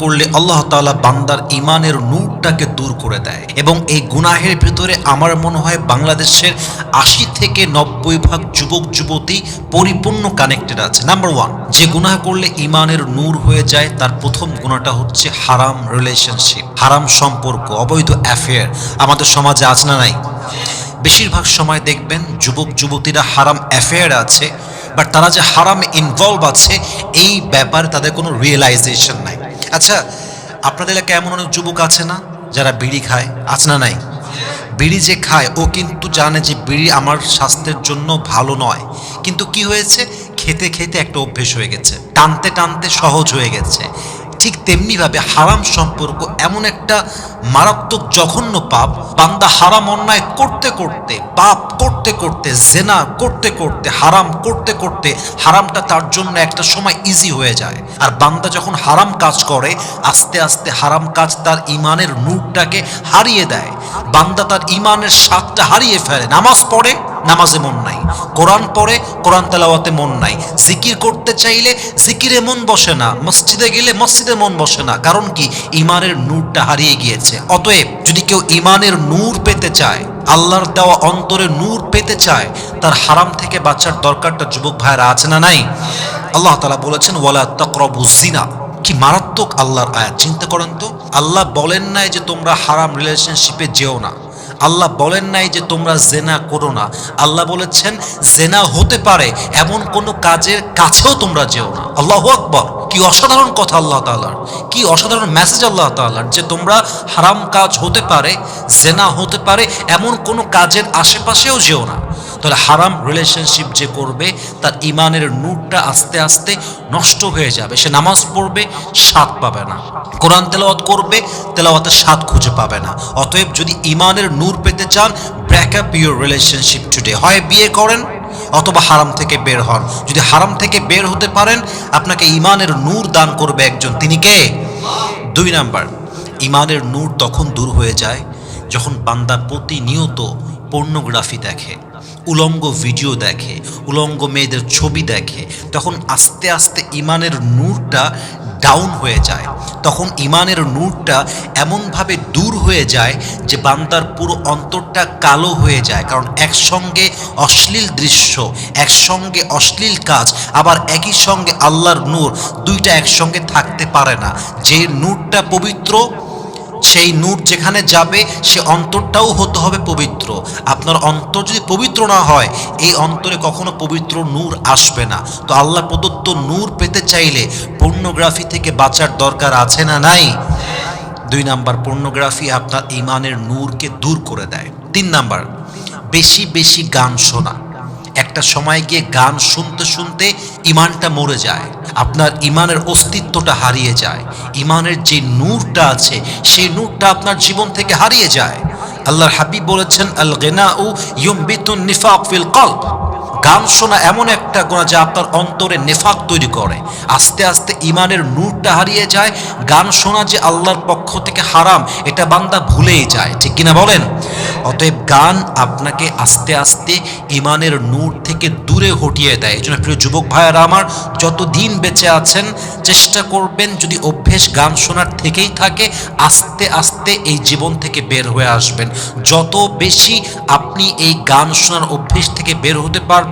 করলে আল্লাহ তাআলা বান্দার ঈমানের নূরটাকে দূর করে দেয় এবং এই গুনাহের ভিতরে আমার মনে হয় বাংলাদেশের ৮০ থেকে ৯০% যুবক যুবতী পরিপূর্ণ কানেক্টেড আছে। নাম্বার 1, যে গুনাহ করলে ঈমানের নূর হয়ে যায় তার প্রথম গুনাহটা হচ্ছে হারাম রিলেশনশিপ, হারাম সম্পর্ক, অবৈধ অ্যাফেয়ার। আমাদের সমাজে আছে না নাই? বেশিরভাগ সময় দেখবেন যুবক যুবতীরা হারাম অ্যাফেয়ার আছে, বাট তারা যে হারাম ইনভলভ আছে এই ব্যাপারে তাদের কোনো রিয়েলাইজেশন নাই। আচ্ছা, আপনাদের এলাকায় এমন অনেক যুবক আছে না যারা বিড়ি খায়, আছে না নাই? বিড়ি যে খায় ও কিন্তু জানে যে বিড়ি আমার স্বাস্থ্যের জন্য ভালো নয়, কিন্তু কি হয়েছে, খেতে খেতে একটা অভ্যেস হয়ে গেছে, টানতে টানতে সহজ হয়ে গেছে। ঠিক তেমনিভাবে হারাম সম্পর্ক এমন একটা মারাত্মক জঘন্য পাপ, বান্দা হারাম অন্যায় করতে করতে, পাপ করতে করতে, জেনা করতে করতে, হারাম করতে করতে হারামটা তার জন্য একটা সময় ইজি হয়ে যায়। আর বান্দা যখন হারাম কাজ করে আস্তে আস্তে হারাম কাজ তার ঈমানের নূরটাকে হারিয়ে দেয়। বান্দা তার ঈমানের স্বাদটা হারিয়ে ফেলে। নামাজ পড়ে, নামাজে মন নাই, কোরআন পড়ে, কোরআন তেলাওয়াতে মন নাই, জিকির করতে চাইলে জিকিরে মন বসে না, মসজিদে গেলে মসজিদে মন বসে না। কারণ কি? ঈমানের নূরটা হারিয়ে গিয়েছে। অতএব যদি কেউ ঈমানের নূর পেতে চায়, আল্লাহর দেওয়া অন্তরে নূর পেতে চায়, তার হারাম থেকে বাঁচার দরকারটা যুবক ভাইরা আছে না নাই? আল্লাহ তাআলা বলেছেন ওয়ালা তাকরাবুজ জিনা। কি মারাত্মক আল্লাহর আয়াত, চিন্তা করেন তো। আল্লাহ বলেন নাই যে তোমরা হারাম রিলেশনশিপে যেও না, আল্লাহ বলেন নাই যে তোমরা জেনা করো না, আল্লাহ বলেছেন জেনা হতে পারে এমন কোনো কাজের কাছেও তোমরা যেও না। আল্লাহু আকবার! কি অসাধারণ কথা আল্লাহ তাআলার, কি অসাধারণ মেসেজ আল্লাহ তাআলার, যে তোমরা হারাম কাজ হতে পারে, জেনা হতে পারে এমন কোনো কাজের আশেপাশেও যেও না। তাহলে হারাম রিলেশনশিপ যে করবে তার ঈমানের নূরটা আস্তে আস্তে নষ্ট হয়ে যাবে। সে নামাজ পড়বে, স্বাদ পাবে না, কোরআন তেলাওয়াত করবে, তেলাওয়াতের স্বাদ খুঁজে পাবে না। অতএব যদি ঈমানের নূর পেতে চান, break up your relationship today. হয় বিয়ে করেন অথবা হারাম থেকে বের হন। যদি হারাম থেকে বের হতে পারেন, আপনাকে ঈমানের নূর দান করবে একজন, তিনি কে? 2 নাম্বার, ঈমানের নূর তখন দূর হয়ে যায় যখন বান্দা প্রতিনিয়ত পর্নোগ্রাফি দেখে, উলঙ্গ ভিডিও দেখে, উলঙ্গ মেয়েদের ছবি দেখে, তখন আস্তে আস্তে ঈমানের নূরটা ডাউন হয়ে যায়। তখন ঈমানের নূরটা এমনভাবে দূর হয়ে যায় যে বান্দার পুরো অন্তরটা কালো হয়ে যায়। কারণ একসঙ্গে অশ্লীল দৃশ্য, একসঙ্গে অশ্লীল কাজ, আবার একই সঙ্গে আল্লাহর নূর, দুইটা একসঙ্গে থাকতে পারে না। যে নূরটা পবিত্র, সেই নূর যেখানে যাবে সে অন্তরটাও হতে হবে পবিত্র। আপনার অন্তর যদি পবিত্র না হয়, এই অন্তরে কখনো পবিত্র নূর আসবে না। তো আল্লাহ প্রদত্ত নূর পেতে চাইলে পর্নোগ্রাফি থেকে বাঁচার দরকার আছে না নাই? 2 নাম্বার, পর্নোগ্রাফি আপনার ঈমানের নূরকে দূর করে দেয়। 3 নাম্বার, বেশি বেশি গান শোনা। একটা সময় গিয়ে গান শুনতে শুনতে ঈমানটা মরে যায়, আপনার ঈমানের অস্তিত্বটা হারিয়ে যায়, ঈমানের যে নূরটা আছে সেই নূরটা আপনার জীবন থেকে হারিয়ে যায়। আল্লাহর হাবিব বলেছেন আল গিনাউ ইউমবিতুন নিফাক ফিল কলব। গান শোনা এমন একটা গুনাহ যা আপনার অন্তরে নেফাক তৈরি করে। আস্তে আস্তে ঈমানের নূরটা হারিয়ে যায়। গান শোনা যে আল্লাহর পক্ষ থেকে হারাম, এটা বান্দা ভুলেই যায়, ঠিক কিনা বলেন? অতএব গান আপনাকে আস্তে আস্তে ঈমানের নূর থেকে দূরে হটিয়ে দেয়। এই জন্য প্রিয় যুবক ভাইয়েরা আমার, যত দিন বেঁচে আছেন চেষ্টা করবেন যদি অভ্যেস গান শোনার থেকেই থাকে, আস্তে আস্তে এই জীবন থেকে বের হয়ে আসবেন। যত বেশি আপনি এই গান শোনার অভ্যেস থেকে বের হতে পারবেন,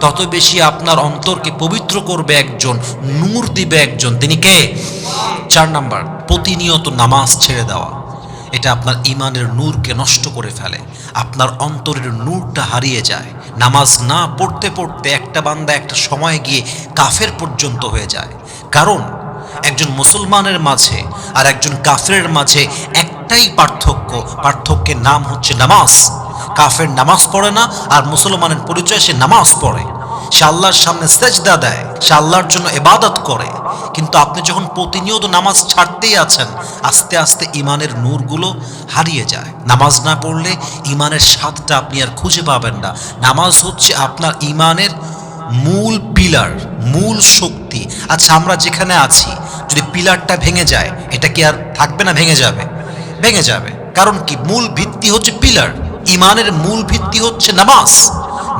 তত বেশি আপনার অন্তরকে পবিত্র করবে একজন, নূর দিবে একজন, তিনি কে? 4 নাম্বার, প্রতিনিয়ত নামাজ ছেড়ে দেওয়া। এটা আপনার ঈমানের নূরকে নষ্ট করে ফেলে, আপনার অন্তরের নূরটা হারিয়ে যায়। নামাজ না পড়তে পড়তে একটা বান্দা একটা সময় গিয়ে কাফের পর্যন্ত হয়ে যায়। কারণ একজন মুসলমানের মাঝে আর একজন কাফেরের মাঝে একটাই পার্থক্য, পার্থক্যের নাম হচ্ছে নামাজ। কাফের নামাজ পড়ে না, আর মুসলমানের পরিচয় সে নামাজ পড়ে, সে আল্লাহর সামনে সেজদা দেয়, সে আল্লাহর জন্য ইবাদত করে। কিন্তু আপনি যখন প্রতিনিয়ত নামাজ ছাড়তেই আছেন, আস্তে আস্তে ঈমানের নূরগুলো হারিয়ে যায়। নামাজ না পড়লে ঈমানের স্বাদটা আপনি আর খুঁজে পাবেন না। নামাজ হচ্ছে আপনার ঈমানের মূল পিলার, মূল শক্তি। আচ্ছা, আমরা যেখানে আছি যদি পিলারটা ভেঙে যায়, এটা কি আর থাকবে না? ভেঙে যাবে, ভেঙে যাবে। কারণ কি? মূল ভিত্তি হচ্ছে পিলার। ঈমানের মূল ভিত্তি হচ্ছে নামাজ।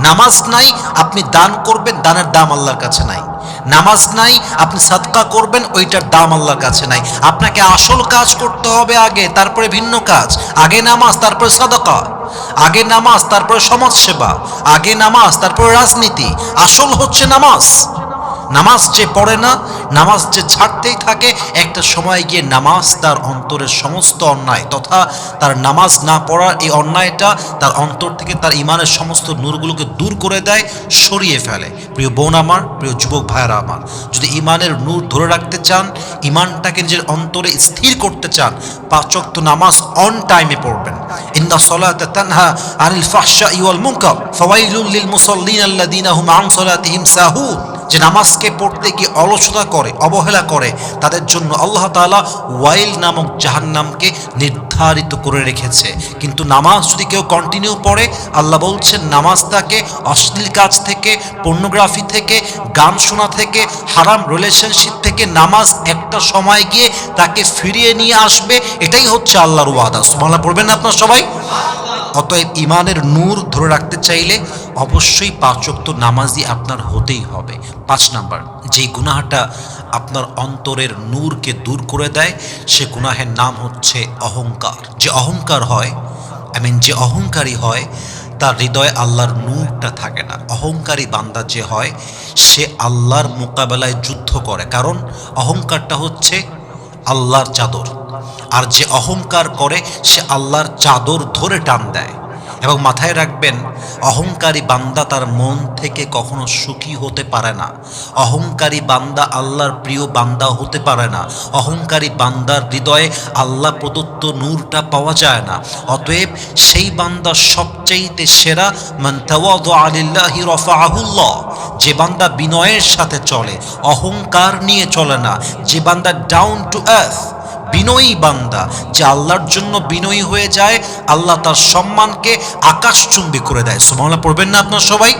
নামাজ নাই, আপনি দান করবেন, দানের দাম আল্লাহর কাছে নাই। নামাজ নাই, আপনি সাদকা করবেন, ওইটার দাম আল্লাহর কাছে নাই। আপনাকে আসল কাজ করতে হবে আগে, তারপরে ভিন্ন কাজ। আগে নামাজ, তারপরে সাদকা। আগে নামাজ, তারপরে সমাজসেবা। আগে নামাজ, তারপরে রাজনীতি। আসল হচ্ছে নামাজ। নামাজ যে পড়ে না, নামাজ যে ছাড়তেই থাকে, একটা সময় গিয়ে নামাজ তার অন্তরের সমস্ত অন্যায় তথা তার নামাজ না পড়ার এই অন্যায়টা তার অন্তর থেকে তার ইমানের সমস্ত নূরগুলোকে দূর করে দেয়, সরিয়ে ফেলে। প্রিয় বোন আমার, প্রিয় যুবক ভাইয়েরা আমার, যদি ইমানের নূর ধরে রাখতে চান, ইমানটাকে নিজের অন্তরে স্থির করতে চান, 5 ওয়াক্ত নামাজ অন টাইমে পড়বেন। ইন্না সলাতা তানহা আনিল ফাহশাই ওয়াল মুনকার ফাওয়াইলুল লিল মুসাল্লিন আল্লাযীনা হুম আন সলাতিহিম সাহুন। যে নামাজকে পড়তে গিয়ে অলসতা করে, অবহেলা করে, তাদের জন্য আল্লাহ তাআলা ওয়াইল নামক জাহান্নামকে নির্ধারিত করে রেখেছে। কিন্তু নামাজ যদি কেউ কন্টিনিউ পড়ে, আল্লাহ বলছেন নামাজ তাকে অশ্লীল কাজ থেকে, পর্নোগ্রাফি থেকে, গান শোনা থেকে, হারাম রিলেশনশিপ থেকে নামাজ একটা সময় গিয়ে তাকে ফিরিয়ে নিয়ে আসবে। এটাই হচ্ছে আল্লাহর ওয়াদা। সুবহানাল্লাহ পড়বেন না আপনারা সবাই? অতএব ইমানের নূর ধরে রাখতে চাইলে অবশ্যই 5 ওয়াক্ত নামাজি আপনার হতেই হবে। 5 নাম্বার, যেই গুনাহটা আপনার অন্তরের নূরকে দূর করে দেয়, সে গুনাহের নাম হচ্ছে অহংকার। যে অহংকার হয়, যে অহংকারী হয়, তার হৃদয়ে আল্লাহর নূরটা থাকে না। অহংকারী বান্দা যে হয়, সে আল্লাহর মোকাবেলায় যুদ্ধ করে, কারণ অহংকারটা হচ্ছে আল্লাহর চাদর। আর যে অহংকার করে, সে আল্লাহর চাদর ধরে টান দেয়। এবং মাথায় রাখবেন, অহংকারী বান্দা তার মন থেকে কখনো সুখী হতে পারে না। অহংকারী বান্দা আল্লাহর প্রিয় বান্দা হতে পারে না। অহংকারী বান্দার হৃদয়ে আল্লাহ প্রদত্ত নূরটা পাওয়া যায় না। অতএব সেই বান্দা সবচাইতে সেরা, মান তাওয়াদা লিল্লাহি রাফাআহুল্লাহ। যে বান্দা বিনয়ের সাথে চলে, অহংকার নিয়ে চলে না, যে বান্দা ডাউন টু আর্থ, বিনয়ী বান্দা, যে আল্লাহর জন্য বিনয়ী হয়ে যায়, আল্লাহ তার সম্মানকে আকাশচুম্বী করে দেয়। সুবহানাল্লাহ পড়বেন না আপনারা সবাই?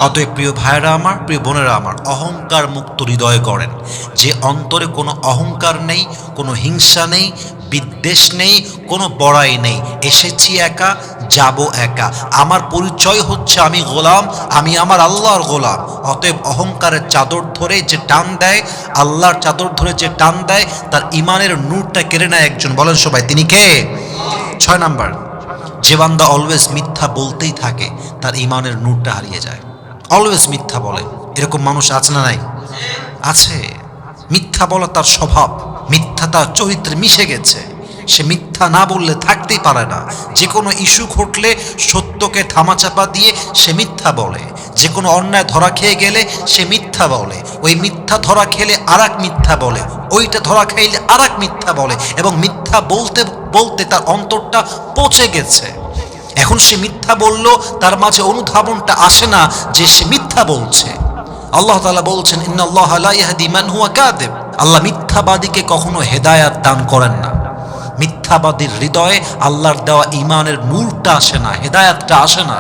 অতএব প্রিয় ভাইয়েরা আমার, প্রিয় বোনেরা আমার, অহংকার মুক্ত হৃদয় গড়েন। যে অন্তরে কোনো অহংকার নেই, কোনো হিংসা নেই, বিদ্বেষ নেই, কোনো বড়াই নেই। এসেছি একা, যাব একা। আমার পরিচয় হচ্ছে আমি গোলাম, আমি আমার আল্লাহর গোলাম। অতএব অহংকারের চাদর ধরে যে টান দেয়, আল্লাহর চাদর ধরে যে টান দেয়, তার ইমানের নূরটা কেড়ে নেয় একজন। বলেন সবাই, তিনি কে? 6 নাম্বার, যে বান্দা অলওয়েজ মিথ্যা বলতেই থাকে, তার ইমানের নূরটা হারিয়ে যায়। অলওয়েজ মিথ্যা বলে, এরকম মানুষ আছে না নাই? আছে। মিথ্যা বলা তার স্বভাব, মিথ্যা তার চরিত্রে মিশে গেছে। সে মিথ্যা না বললে থাকতেই পারে না। যে কোনো ইস্যু ঘটলে সত্যকে থামাচাপা দিয়ে সে মিথ্যা বলে। যে কোনো অন্যায় ধরা খেয়ে গেলে সে মিথ্যা বলে। ওই মিথ্যা ধরা খেলে আরেক মিথ্যা বলে, ওইটা ধরা খাইলে আরেক মিথ্যা বলে, এবং মিথ্যা বলতে বলতে তার অন্তরটা পচে গেছে। এখন সে মিথ্যা বলল, তার মাঝে অনুধাবনটা আসে না যে সে মিথ্যা বলছে। আল্লাহ তাআলা বলছেন, ইন্নাল্লাহা লা ইয়াহদি মান হুয়া কাযিব। আল্লাহ মিথ্যাবাদীকে কখনো হেদায়েত দান করেন না। মিথ্যাবাদীর হৃদয়ে আল্লাহর দেওয়া ইমানের নূরটা আসে না, হেদায়েতটা আসে না।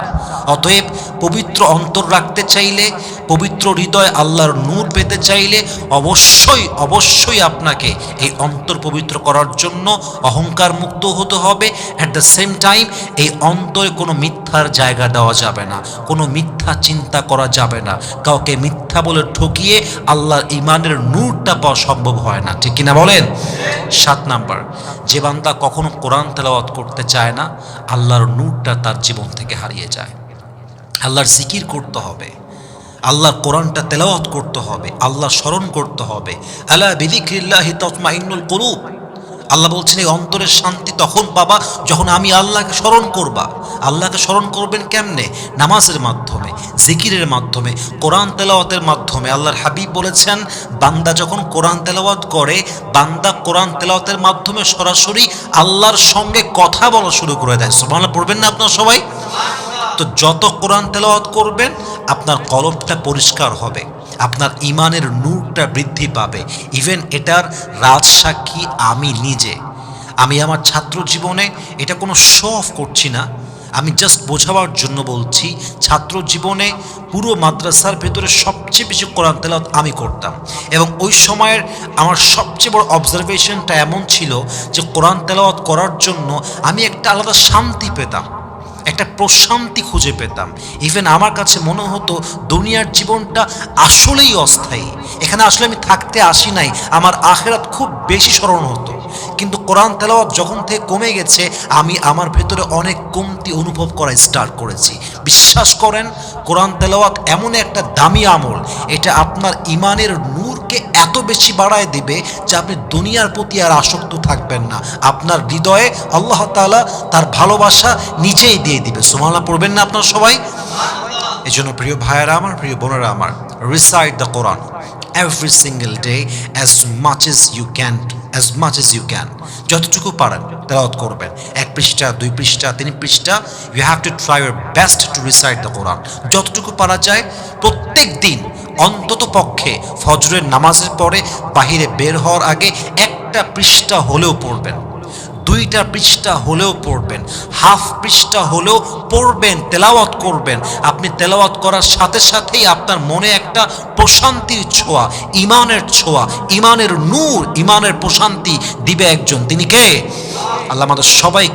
অতএব পবিত্র অন্তর রাখতে চাইলে, পবিত্র হৃদয়ে আল্লাহর নূর পেতে চাইলে অবশ্যই অবশ্যই আপনাকে এই অন্তর পবিত্র করার জন্য অহংকার মুক্ত হতে হবে। অ্যাট দ্য সেম টাইম এই অন্তরে কোনো মিথ্যার জায়গা দেওয়া যাবে না, কোনো মিথ্যা চিন্তা করা যাবে না। কাউকে মিথ্যা বলে ঠকিয়ে আল্লাহর ইমানের নূরটা পাওয়া সম্ভব হয় না, ঠিক কিনা বলেন? 7 নাম্বার, যে বান্দা কখনো কোরআন তেলাওয়াত করতে চায় না, আল্লাহর নূরটা তার জীবন থেকে হারিয়ে যায়। আল্লাহর জিকির করতে হবে, আল্লাহর কোরআনটা তেলাওয়াত করতে হবে, আল্লাহ স্মরণ করতে হবে। আলা বিযিকরিল্লাহি তাতমাইন্নুল কুলুব। আল্লাহ বলছেন এই অন্তরের শান্তি তখন পাবা যখন আমি আল্লাহকে স্মরণ করবা। আল্লাহকে স্মরণ করবেন কেমনে? নামাজের মাধ্যমে, জিকিরের মাধ্যমে, কোরআন তেলাওয়াতের মাধ্যমে। আল্লাহর হাবিব বলেছেন, বান্দা যখন কোরআন তেলাওয়াত করে, বান্দা কোরআন তেলাওয়াতের মাধ্যমে সরাসরি আল্লাহর সঙ্গে কথা বলা শুরু করে দেয়। সুবহানাল্লাহ পড়বেন না আপনারা সবাই? তো যত কোরআন তেলাওয়াত করবেন, আপনার কলবটা পরিষ্কার হবে, আপনার ইমানের নূরটা বৃদ্ধি পাবে। ইভেন এটার রাজসাক্ষী আমি নিজে। আমি আমার ছাত্র জীবনে, এটা কোনো শো অফ করছি না, আমি জাস্ট বোঝাবার জন্য বলছি, ছাত্র জীবনে পুরো মাদ্রাসার ভেতরে সবচেয়ে বেশি কোরআন তেলাওয়াত আমি করতাম। এবং ওই সময়ের আমার সবচেয়ে বড় অবজারভেশনটা এমন ছিল যে কোরআন তেলাওয়াত করার জন্য আমি একটা আলাদা শান্তি পেতাম। একটা প্রশান্তি খুঁজে পেতাম। ইভেন আমার কাছে মনে হতো দুনিয়ার জীবনটা আসলেই অস্থায়ী, এখানে আসলে আমি থাকতে আসি নাই, আমার আখিরাত খুব বেশি স্মরণ হতো। কিন্তু কোরআন তেলাওয়াত যখন থেকে কমে গেছে, আমি আমার ভেতরে অনেক কমতি অনুভব করা স্টার্ট করেছি। বিশ্বাস করেন, কোরআন তেলাওয়াত এমন একটা দামি আমল, এটা আপনার ইমানের নূরকে এত বেশি বাড়ায় দিবে যে আপনি দুনিয়ার প্রতি আর আসক্ত থাকবেন না। আপনার হৃদয়ে আল্লাহ তাআলা তার ভালোবাসা নিজেই দিয়ে দিবে। সুবহানাল্লাহ পড়বেন না আপনারা সবাই? এই জন্য প্রিয় ভাইয়েরা আমার, প্রিয় বোনেরা আমার, recite the Quran every single day as much as you can, as much as you can. যতটুকু পারেন তেলাওয়াত করবেন, 1 পৃষ্ঠা, 2 পৃষ্ঠা, 3 পৃষ্ঠা। You have to try your best to recite the Quran. যতটুকু পারা যায় প্রত্যেক দিন অন্তত পক্ষে ফজরের নামাজের পরে বাহিরে বের হওয়ার আগে 1টা পৃষ্ঠা হলেও পড়বেন, 2টা পৃষ্ঠা হলেও পড়বেন, হাফ পৃষ্ঠা হলেও পড়বেন, তেলাওয়াত করবেন। আপনি তেলাওয়াত করার সাথে সাথেই আপনার মনে একটা প্রশান্তির ছোঁয়া, ইমানের ছোঁয়া, ইমানের নূর, ইমানের প্রশান্তি দিবে একজন। তিনি কে? আল্লাহ আমাদের সবাই